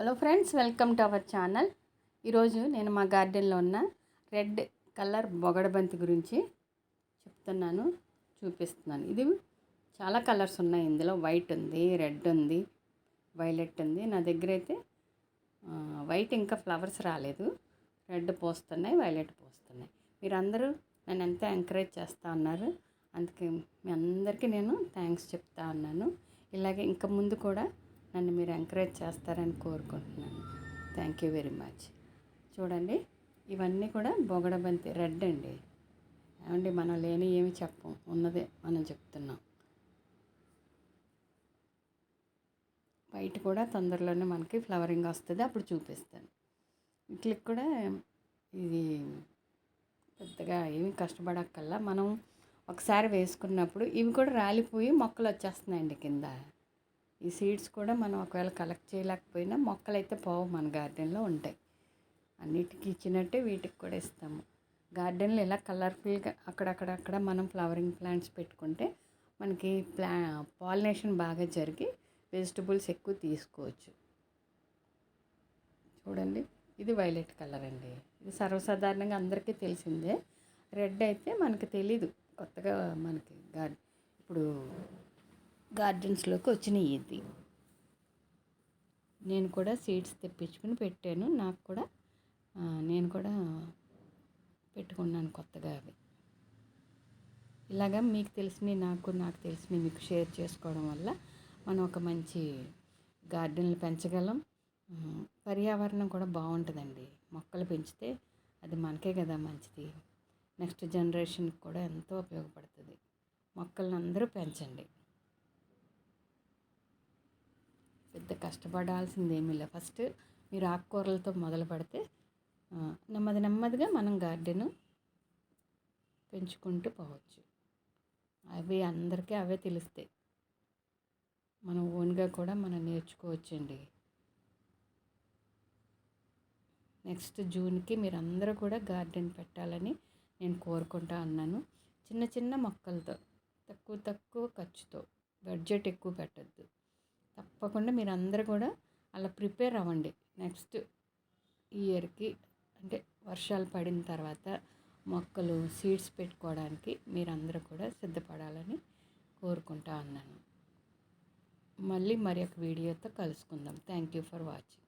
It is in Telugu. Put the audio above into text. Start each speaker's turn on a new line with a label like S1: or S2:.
S1: Hello friends, welcome to our channel. ఈరోజు నేను మా గార్డెన్లో ఉన్న రెడ్ కలర్ బొగడబంతి గురించి చెప్తున్నాను, చూపిస్తున్నాను. ఇది చాలా కలర్స్ ఉన్నాయి. ఇందులో వైట్ ఉంది, రెడ్ ఉంది, వైలెట్ ఉంది. నా దగ్గర అయితే వైట్ ఇంకా ఫ్లవర్స్ రాలేదు. రెడ్ పోస్తున్నాయి, వైలెట్ పోస్తున్నాయి. మీరందరూ నన్ను ఎంత ఎంకరేజ్ చేస్తూ ఉన్నారు. అందుకే మీ అందరికీ నేను థ్యాంక్స్ చెప్తా ఉన్నాను. ఇలాగే ఇంకా ముందు కూడా నన్ను మీరు ఎంకరేజ్ చేస్తారని కోరుకుంటున్నాను. Thank you very much. చూడండి, ఇవన్నీ కూడా బొగడబంతి రెడ్ అండి. ఏమండి, మనం లేని ఏమి చెప్పం, ఉన్నదే మనం చెప్తున్నాం. వైట్ కూడా తొందరలోనే మనకి ఫ్లవరింగ్ వస్తుంది, అప్పుడు చూపిస్తాను. వీటికి కూడా ఇది పెద్దగా ఏమి కష్టపడక్కల్లా. మనం ఒకసారి వేసుకున్నప్పుడు ఇవి కూడా రాలిపోయి మొక్కలు వచ్చేస్తున్నాయండి కింద. ఈ సీడ్స్ కూడా మనం ఒకవేళ కలెక్ట్ చేయలేకపోయినా మొక్కలు అయితే పోవు, మన గార్డెన్లో ఉంటాయి. అన్నిటికీ ఇచ్చినట్టే వీటికి కూడా ఇస్తాము. గార్డెన్లో ఇలా కలర్ఫుల్గా అక్కడక్కడ మనం ఫ్లవరింగ్ ప్లాంట్స్ పెట్టుకుంటే మనకి పాలినేషన్ బాగా జరిగి వెజిటబుల్స్ ఎక్కువ తీసుకోవచ్చు. చూడండి, ఇది వైలెట్ కలర్ అండి. ఇది సర్వసాధారణంగా అందరికీ తెలిసిందే. రెడ్ అయితే మనకి తెలీదు, కొత్తగా మనకి ఇప్పుడు గార్డెన్స్లోకి వచ్చినాయి. ఇది నేను కూడా సీడ్స్ తెప్పించుకుని పెట్టాను. నేను కూడా పెట్టుకున్నాను కొత్తగా. అవి ఇలాగా మీకు తెలిసినవి నాకు తెలిసినవి మీకు షేర్ చేసుకోవడం వల్ల మనం ఒక మంచి గార్డెన్లు పెంచగలం. పర్యావరణం కూడా బాగుంటుందండి. మొక్కలు పెంచితే అది మనకే కదా మంచిది. నెక్స్ట్ జనరేషన్కి కూడా ఎంతో ఉపయోగపడుతుంది. మొక్కలను అందరూ పెంచండి. పెద్ద కష్టపడాల్సింది ఏమీ లేదు. ఫస్ట్ మీరు ఆకుకూరలతో మొదలు పెడితే నెమ్మదిగా మనం గార్డెన్ పెంచుకుంటూ పోవచ్చు. అవి అందరికీ అవే తెలుస్తాయి. మనం ఓన్గా కూడా మనం నేర్చుకోవచ్చండి. నెక్స్ట్ జూన్కి మీరు అందరూ కూడా గార్డెన్ పెట్టాలని నేను కోరుకుంటా అన్నాను. చిన్న చిన్న మొక్కలతో తక్కువ ఖర్చుతో, బడ్జెట్ ఎక్కువ పెట్టద్దు. తప్పకుండా మీరు అందరూ కూడా అలా ప్రిపేర్ అవ్వండి. నెక్స్ట్ ఇయర్కి అంటే వర్షాలు పడిన తర్వాత మొక్కలు సీడ్స్ పెట్టుకోవడానికి మీరందరూ కూడా సిద్ధపడాలని కోరుకుంటా అన్నాను. మళ్ళీ మరి ఒక వీడియోతో కలుసుకుందాం. Thank you for watching.